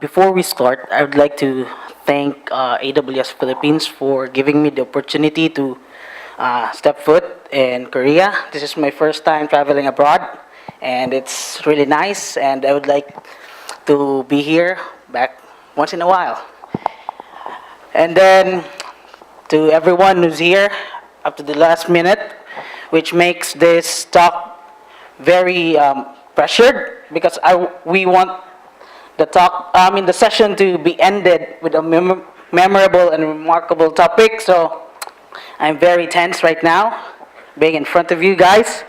Before we start, I would like to thank AWS Philippines for giving me the opportunity to step foot in Korea. This is my first time traveling abroad, and it's really nice. And I would like to be here back once in a while. And then to everyone who's here up to the last minute, which makes this talk very pressured because we want the session to be ended with a memorable and remarkable topic. So I'm very tense right now, being in front of you guys.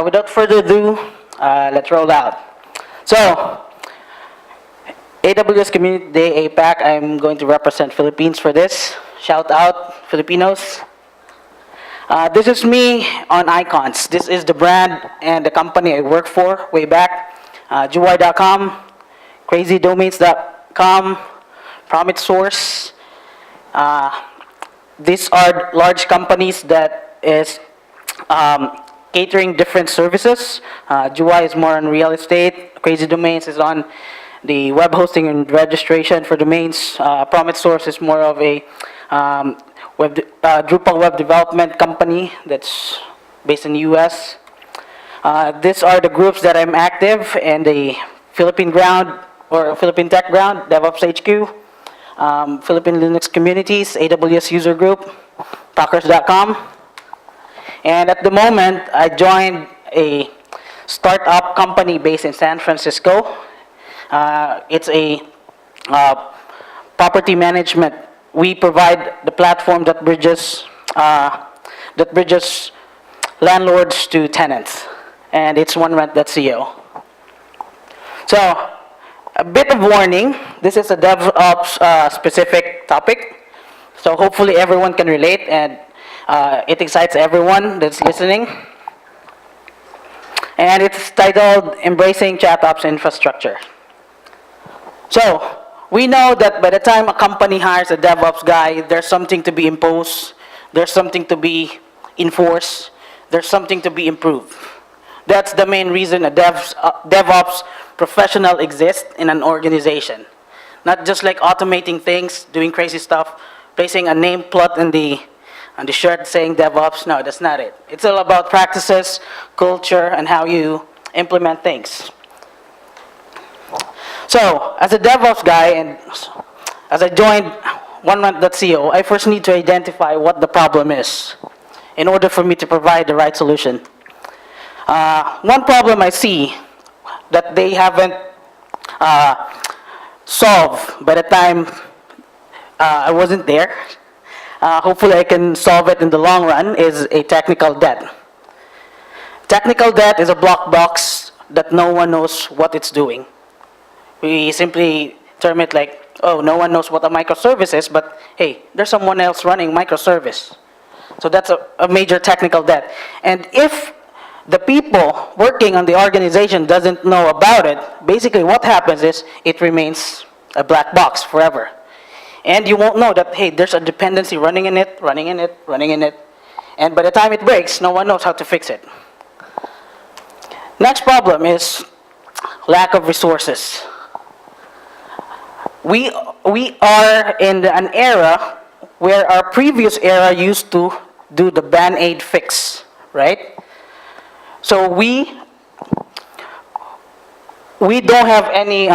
Without further ado, let's roll out. So, AWS Community Day APAC, I'm going to represent Philippines for this. Shout out, Filipinos. This is me on Icons. This is the brand and the company I work for way back. Juwai.com, crazydomains.com, Promit Source. These are large companies that is catering different services. Juwai is more on real estate. Crazy Domains is on the web hosting and registration for domains. Promit Source is more of a Drupal web development company that's based in the US. These are the groups that I'm active in the Philippine ground or Philippine Tech ground, DevOps HQ, Philippine Linux communities, AWS user group, Talkers.com. And at the moment, I joined a startup company based in San Francisco. It's a property management. We provide the platform that bridges landlords to tenants, and it's OneRent.co. So, a bit of warning. This is a DevOps specific topic, so hopefully everyone can relate and it excites everyone that's listening. And it's titled Embracing ChatOps Infrastructure. So, we know that by the time a company hires a DevOps guy, there's something to be imposed, there's something to be enforced, there's something to be improved. That's the main reason a DevOps professional exists in an organization. Not just like automating things, doing crazy stuff, placing a name plot on the shirt saying DevOps. No, that's not it. It's all about practices, culture, and how you implement things. So, as a DevOps guy, and as I joined OneRent.co, I first need to identify what the problem is in order for me to provide the right solution. One problem I see that they haven't solved by the time I wasn't there, hopefully I can solve it in the long run, is a technical debt. Technical debt is a black box that no one knows what it's doing. We simply term it like, oh, no one knows what a microservice is, but hey, there's someone else running microservice. So that's a major technical debt. And if the people working on the organization doesn't know about it, basically what happens is it remains a black box forever. And you won't know that, hey, there's a dependency running in it. And by the time it breaks, no one knows how to fix it. Next problem is lack of resources. We are in an era where our previous era used to do the Band-Aid fix, right? So we don't have any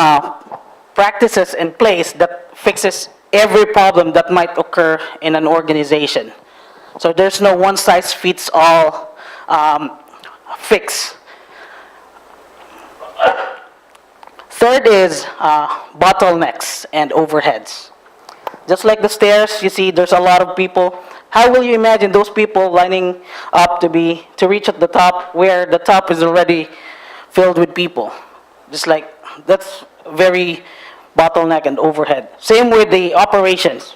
practices in place that fixes every problem that might occur in an organization. So there's no one-size-fits-all fix. Third is bottlenecks and overheads. Just like the stairs, you see there's a lot of people. How will you imagine those people lining up to reach at the top where the top is already filled with people? Just like, that's very bottleneck and overhead. Same with the operations.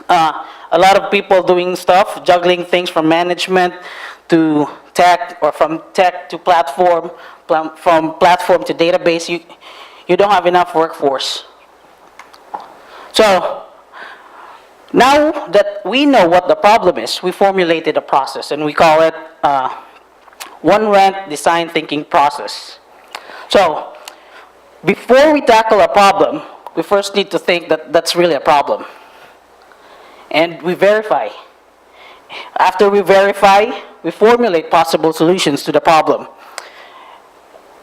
A lot of people doing stuff, juggling things from management to tech, or from tech to platform, from platform to database. You don't have enough workforce. So, now that we know what the problem is, we formulated a process, and we call it OneRent Design Thinking Process. So, Before we tackle a problem, we first need to think that that's really a problem. And we verify. After we verify, we formulate possible solutions to the problem.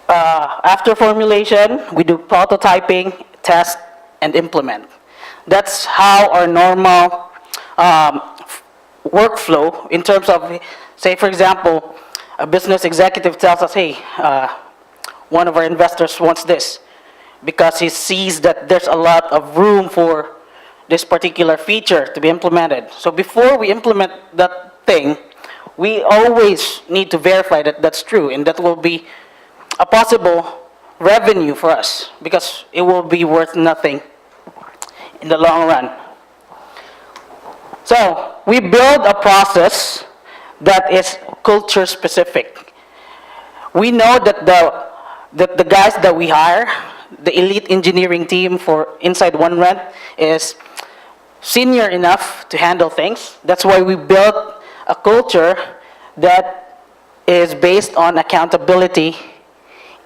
After formulation, we do prototyping, test, and implement. That's how our normal workflow in terms of, say for example, a business executive tells us, hey, one of our investors wants this because he sees that there's a lot of room for this particular feature to be implemented. So before we implement that thing, we always need to verify that that's true, and that will be a possible revenue for us because it will be worth nothing in the long run. So we build a process that is culture specific. We know that the guys that we hire, the elite engineering team for inside OneRent, is senior enough to handle things. That's why we built a culture that is based on accountability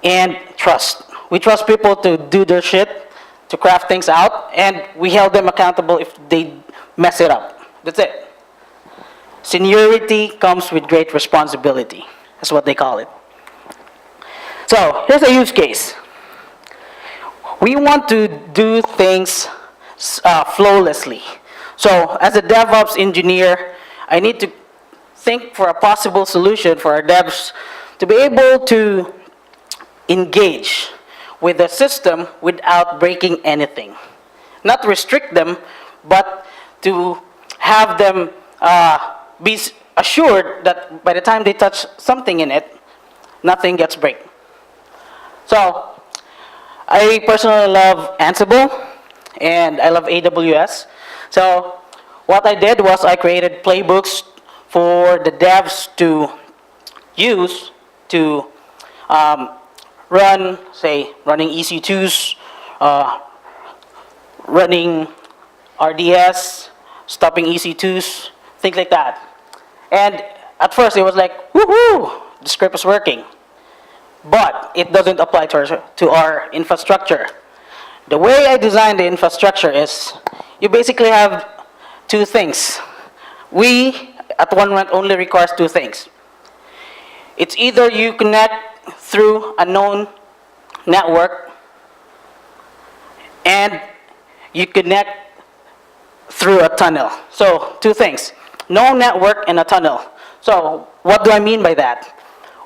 and trust. We trust people to do their shit, to craft things out, and we hold them accountable if they mess it up. That's it. Seniority comes with great responsibility. That's what they call it. So here's a use case. We want to do things flawlessly. So as a DevOps engineer, I need to think for a possible solution for our devs to be able to engage with the system without breaking anything. Not restrict them, but to have them be assured that by the time they touch something in it, nothing gets break. So I personally love Ansible and I love AWS. So what I did was I created playbooks for the devs to use to run, say, running EC2s, running RDS, stopping EC2s, things like that. And at first it was like, woohoo, the script is working. But it doesn't apply to our infrastructure. The way I designed the infrastructure is, you basically have two things. We, at OneRent, only requires two things. It's either you connect through a known network and you connect through a tunnel. So two things, known network and a tunnel. So what do I mean by that?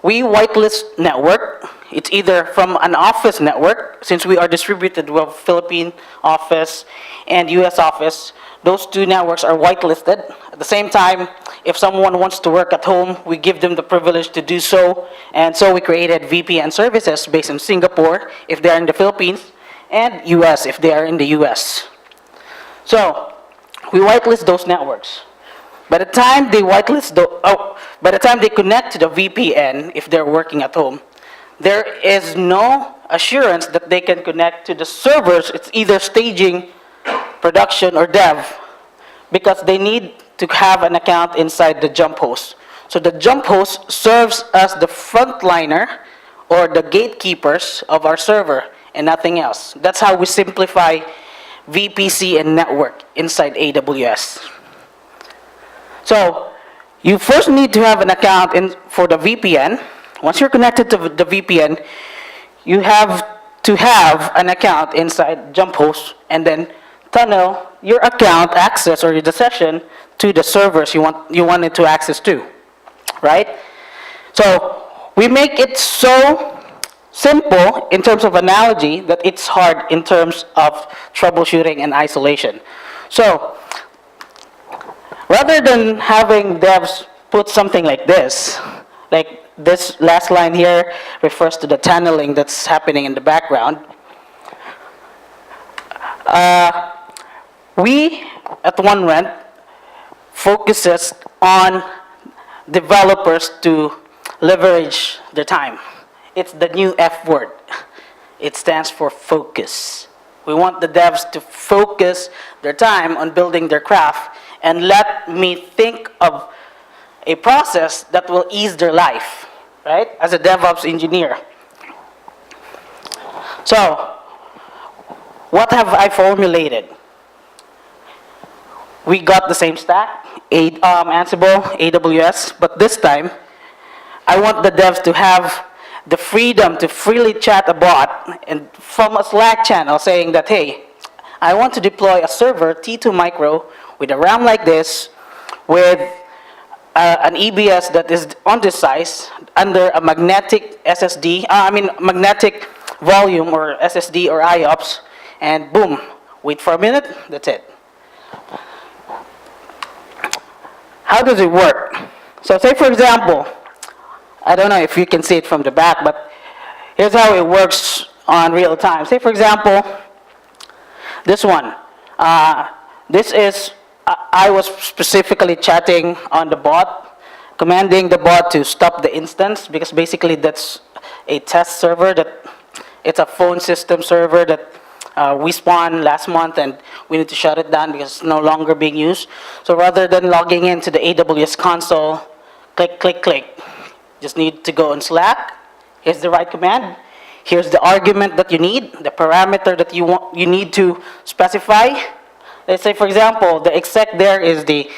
We whitelist network. It's either from an office network, since we are distributed with Philippine office and US office. Those two networks are whitelisted. At the same time, if someone wants to work at home, we give them the privilege to do so. And so we created VPN services based in Singapore, if they're in the Philippines, and US, if they are in the US. So we whitelist those networks. By the time they by the time they connect to the VPN, if they're working at home, there is no assurance that they can connect to the servers. It's either staging, production, or dev, because they need to have an account inside the jump host. So the jump host serves as the frontliner or the gatekeepers of our server and nothing else. That's how we simplify VPC and network inside AWS. So you first need to have an account for the VPN. Once you're connected to the VPN, you have to have an account inside jump host and then tunnel your account access or the session to the servers you want it to access to, right? So we make it so simple in terms of analogy that it's hard in terms of troubleshooting and isolation. So rather than having devs put something like this last line here refers to the tunneling that's happening in the background. We at OneRent focuses on developers to leverage their time. It's the new F word. It stands for focus. We want the devs to focus their time on building their craft and let me think of a process that will ease their life, right? As a DevOps engineer. So what have I formulated? We got the same stack, Ansible, AWS, but this time, I want the devs to have the freedom to freely chat a bot and from a Slack channel saying that, hey, I want to deploy a server T2 micro with a RAM like this, with an EBS that is on this size under a magnetic SSD, magnetic volume or SSD or IOPS, and boom, wait for a minute, that's it. How does it work? So say for example, I don't know if you can see it from the back, but here's how it works on real time. Say for example, this one. This is, I was specifically chatting on the bot, commanding the bot to stop the instance, because basically that's a test server that, it's a phone system server that we spawned last month and we need to shut it down because it's no longer being used. So rather than logging into the AWS console, click, click, click, just need to go on Slack. Here's the right command. Here's the argument that you need, the parameter that you need to specify. Let's say, for example, the exec there is the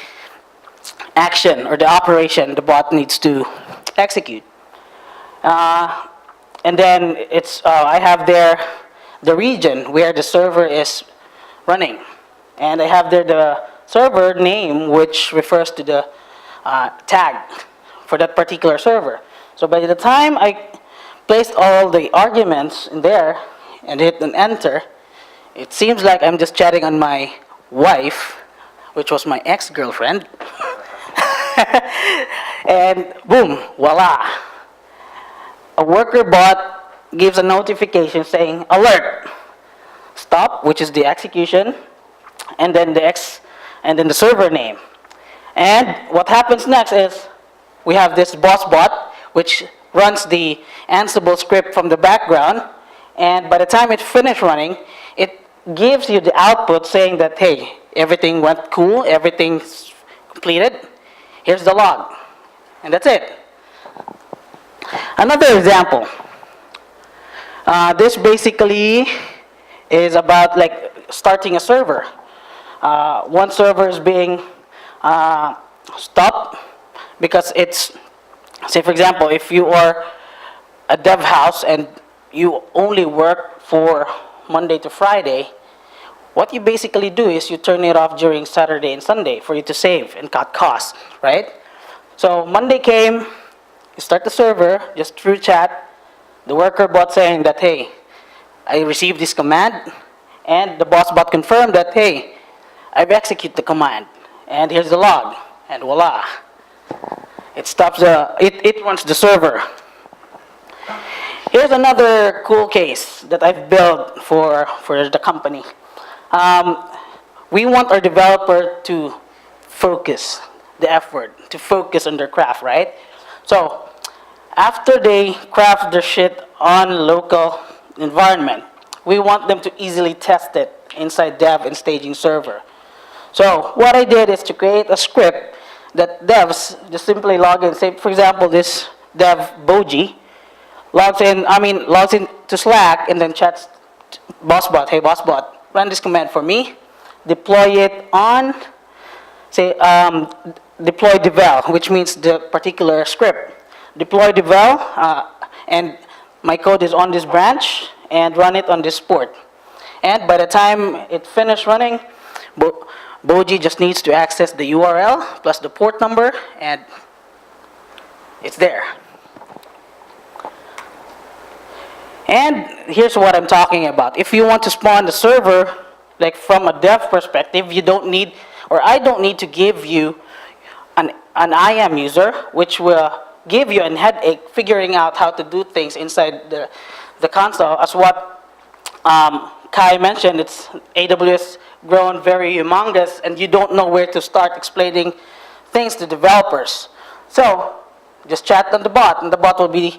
action or the operation the bot needs to execute. And then it's I have there the region where the server is running. And I have there the server name, which refers to the tag for that particular server. So by the time I placed all the arguments in there and hit an enter, it seems like I'm just chatting on my wife, which was my ex-girlfriend. And boom, voila. A worker bot gives a notification saying alert, stop, which is the execution, and then the server name. And what happens next is we have this boss bot, which runs the Ansible script from the background, and by the time it finished running, it gives you the output saying that, hey, everything went cool, everything's completed, here's the log, and that's it. Another example. This basically is about like starting a server. One server is being stopped because it's, say for example, if you are a dev house and you only work for Monday to Friday, what you basically do is you turn it off during Saturday and Sunday for you to save and cut costs, right? So Monday came, you start the server just through chat, the worker bot saying that, hey, I received this command, and the boss bot confirmed that, hey, I've executed the command, and here's the log, and voila. It stops it runs the server. Here's another cool case that I've built for the company. We want our developer to focus the effort, to focus on their craft, right? So after they craft their shit on local environment, we want them to easily test it inside dev and staging server. So what I did is to create a script that devs just simply log in. Say, for example, this dev Boji logs in to Slack and then chats bossbot, hey bossbot, run this command for me, deploy it on, say, deploy devel, which means the particular script. Deploy devel, and my code is on this branch, and run it on this port. And by the time it finished running, Boji just needs to access the URL plus the port number, and it's there. And here's what I'm talking about. If you want to spawn the server, like from a dev perspective, you don't need, or I don't need to give you an IAM user, which will give you a headache figuring out how to do things inside the console. As what Kai mentioned, it's AWS grown very humongous, and you don't know where to start explaining things to developers. So just chat on the bot, and the bot will be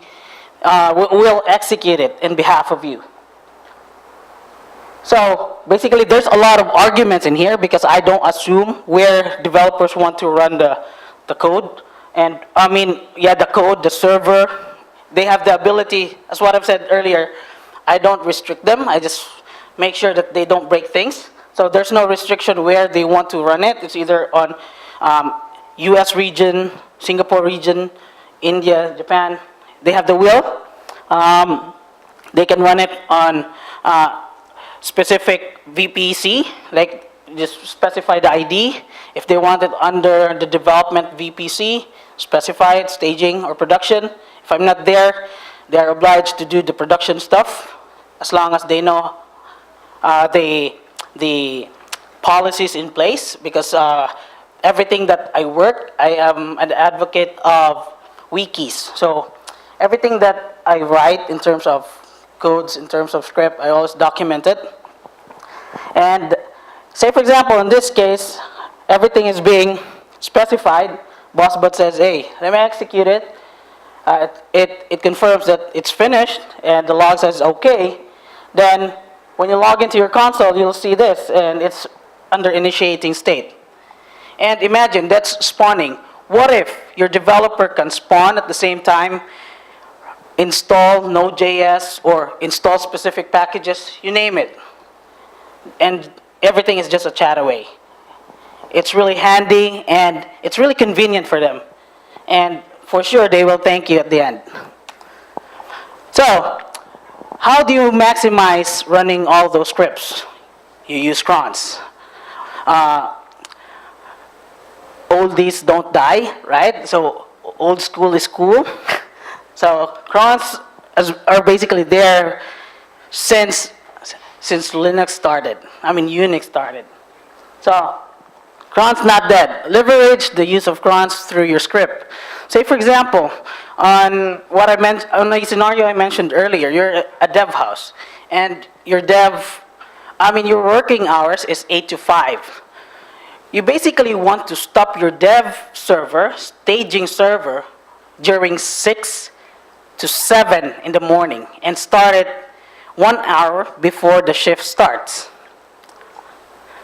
will execute it in behalf of you. So basically, there's a lot of arguments in here because I don't assume where developers want to run the code. And the code, the server, they have the ability, as what I've said earlier, I don't restrict them. I just make sure that they don't break things. So there's no restriction where they want to run it. It's either on US region, Singapore region, India, Japan. They have the will. They can run it on specific VPC, like just specify the ID. If they want it under the development VPC, specify it, staging or production. If I'm not there, they're obliged to do the production stuff as long as they know the policies in place, because everything that I work, I am an advocate of wikis. So everything that I write in terms of codes, in terms of script, I always document it. And say, for example, in this case, everything is being specified. BossBot says, hey, let me execute it. It confirms that it's finished, and the log says, okay. Then when you log into your console, you'll see this, and it's under initiating state. And imagine that's spawning. What if your developer can spawn at the same time, install Node.js or install specific packages, you name it, and everything is just a chat away. It's really handy and it's really convenient for them. And for sure, they will thank you at the end. So, how do you maximize running all those scripts? You use crons. Oldies don't die, right? So old school is cool. So crons are basically there since Linux started. I mean Unix started. So cron's not dead. Leverage the use of crons through your script. Say for example, on a scenario I mentioned earlier, you're a dev house, and your working hours is 8 to 5. You basically want to stop your dev server, staging server, during 6 to 7 in the morning and start it 1 hour before the shift starts.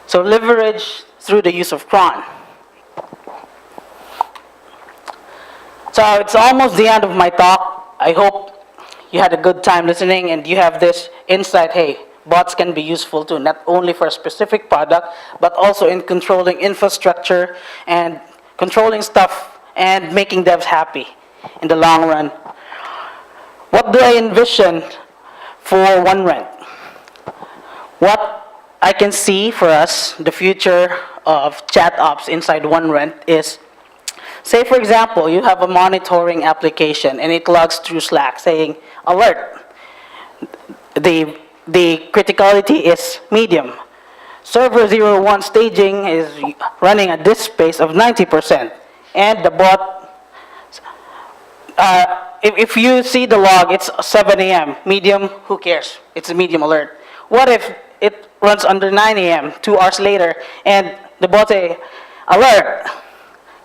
So leverage through the use of cron. So it's almost the end of my talk. I hope you had a good time listening and you have this insight, hey, bots can be useful too, not only for a specific product, but also in controlling infrastructure and controlling stuff and making devs happy in the long run. What do I envision for OneRent? What I can see for us, the future of ChatOps inside OneRent is, say for example, you have a monitoring application and it logs through Slack saying, alert, the criticality is medium. Server 01 staging is running at this pace of 90%. And the bot, if you see the log, it's 7 a.m. Medium, who cares? It's a medium alert. What if it runs under 9 a.m., 2 hours later, and the bot say, alert,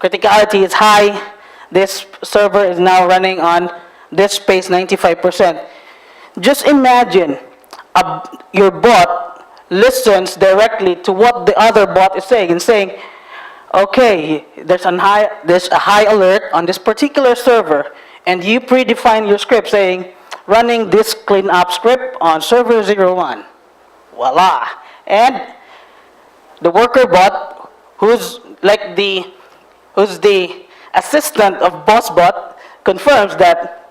criticality is high, this server is now running on this pace 95%. Just imagine your bot listens directly to what the other bot is saying and saying, okay, there's a high alert on this particular server, and you predefine your script saying, running this cleanup script on server 01. Voila. And the worker bot, who's the assistant of BossBot, confirms that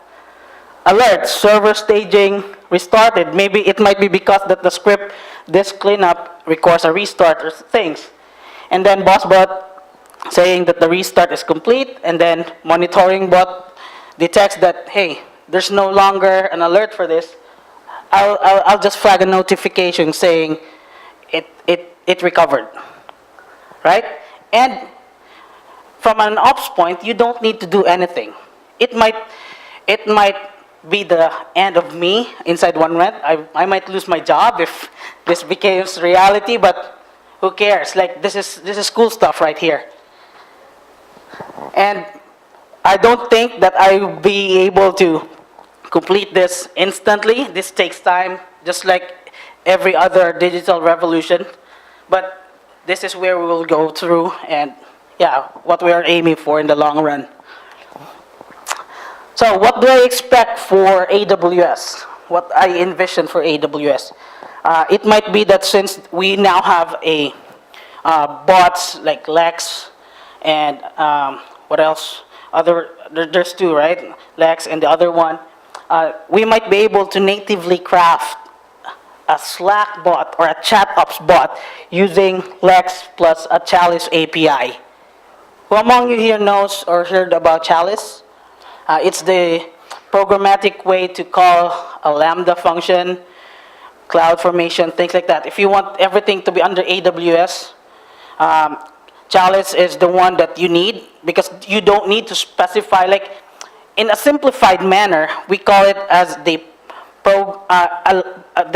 alert, server staging restarted. Maybe it might be because that the script, this cleanup requires a restart or things. And then BossBot saying that the restart is complete, and then monitoring bot detects that, hey, there's no longer an alert for this. I'll just flag a notification saying it recovered, right? And from an ops point, you don't need to do anything. It might be the end of me inside OneRent. I might lose my job if this becomes reality, but who cares? Like this is cool stuff right here. And I don't think that I will be able to complete this instantly. This takes time, just like every other digital revolution. But this is where we will go through, and yeah, what we are aiming for in the long run. So what do I expect for AWS? What I envision for AWS? It might be that since we now have a bots like Lex and what else? There's two, right? Lex and the other one. We might be able to natively craft a Slack bot or a ChatOps bot using Lex plus a Chalice API. Who among you here knows or heard about Chalice? It's the programmatic way to call a Lambda function, cloud formation, things like that. If you want everything to be under AWS, Chalice is the one that you need because you don't need to specify, like, in a simplified manner, we call it as the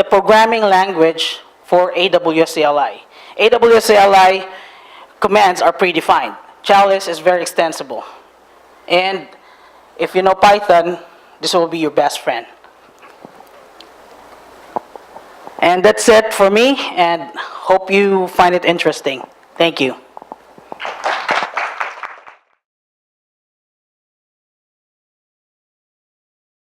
programming language for AWS CLI. AWS CLI commands are predefined. Chalice is very extensible. And if you know Python, this will be your best friend. And that's it for me, and hope you find it interesting. Thank you.